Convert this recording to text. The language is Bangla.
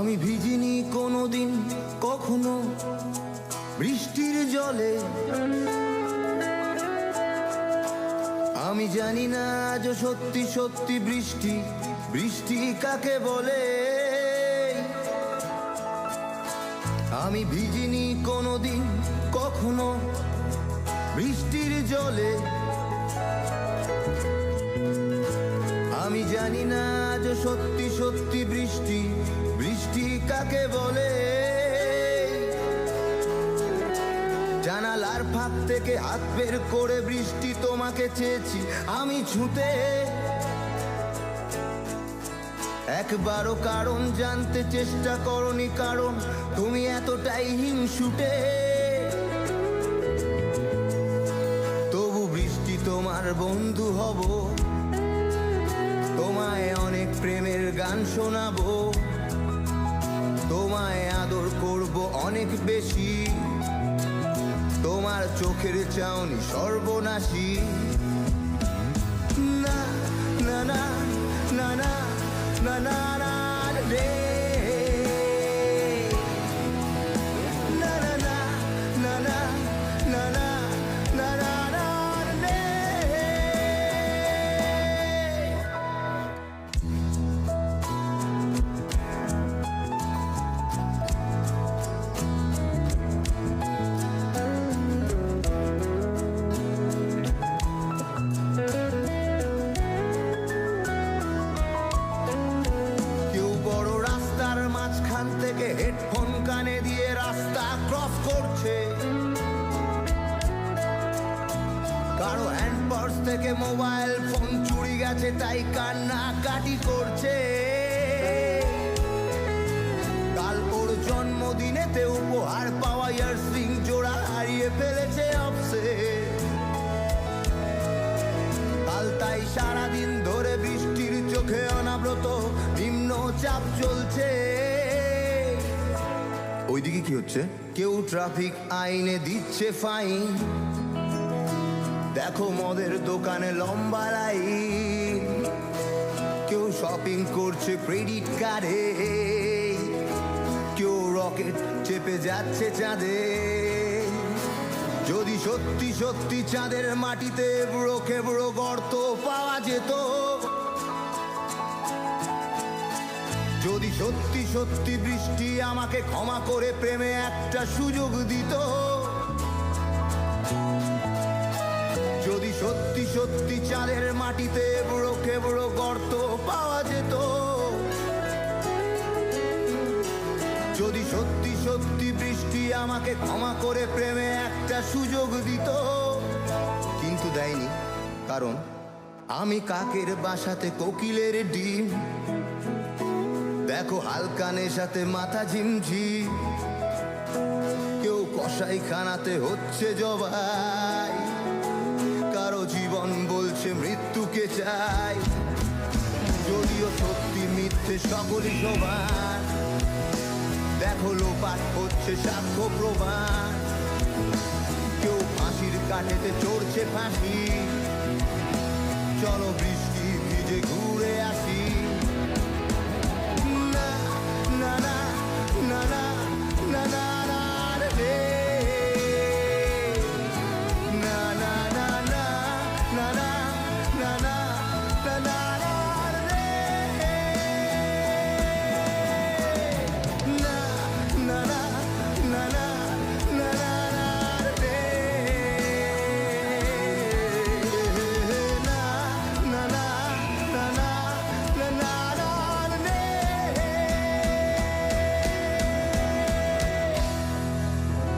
আমি ভিজিনি কোনোদিন কখনো বৃষ্টির জলে, আমি জানি না আজ সত্যি সত্যি বৃষ্টি বৃষ্টি কাকে বলে। আমি ভিজিনি কোনোদিন কখনো বৃষ্টির জলে, আমি জানি না আজ সত্যি সত্যি বৃষ্টি বৃষ্টি কাকে বলে। জানালার ফাঁক থেকে হাত বের করে বৃষ্টি তোমাকে চেয়েছি আমি ছুঁতে, একবারও কারণ জানতে চেষ্টা করনি, কারণ তুমি এতটাই হিংসুটে। তবু বৃষ্টি তোমার বন্ধু হব, তোমায় অনেক প্রেমের গান শোনাবো, তোমায় আদর করব অনেক বেশি, তোমার চোখের চাউনি সর্বনাশী। না না না না না না না না রে, না না না না না না না না না না রে। মাঝখান থেকে হেডফোন কানে দিয়ে রাস্তা ক্রস করছে, কারো হ্যান্ড পার্স থেকে মোবাইল ফোন চুরি গেছে তাই কান্নাকাটি করছে। কাল ওর জন্মদিনেতে উপহার পাওয়া ইয়াররিং জোড়া হারিয়ে ফেলেছে অফসে, কাল তাই সারাদিন ধরে বৃষ্টির চোখে অনাব্রত নিম্ন চাপ চলছে। ওইদিকে কি হচ্ছে? কেউ ট্রাফিক আইনে দিচ্ছে ফাইন, দেখো মদের দোকানে লম্বা লাইন, কেউ শপিং করছে ক্রেডিট কার্ডে, কেউ রকেট চেপে যাচ্ছে চাঁদে। যদি সত্যি সত্যি চাঁদের মাটিতে এবড়ো খেবড়ো গর্ত পাওয়া যেত, যদি সত্যি সত্যি বৃষ্টি আমাকে ক্ষমা করে প্রেমে একটা সুযোগ দিত, যদি সত্যি সত্যি চাঁদের মাটিতে এবড়ো খেবড়ো গর্ত পাওয়া যেত, যদি সত্যি সত্যি বৃষ্টি আমাকে ক্ষমা করে প্রেমে একটা সুযোগ দিত। কিন্তু দেয়নি, কারণ আমি কাকের বাসাতে কোকিলের ডিম, দেখো হালকা নেশাতে মাথা ঝিমঝিম, কেউ কসাই খানাতে হচ্ছে জবাই, কারো জীবন বলছে মৃত্যুকে চাই। যদিও সত্যি মিথ্যে সকলই সমান, দেখো লোপাট হচ্ছে সাক্ষ্য প্রমাণ, কেউ ফাঁসির কাঠেতে চড়ছে ফাঁসি। চলো বৃষ্টি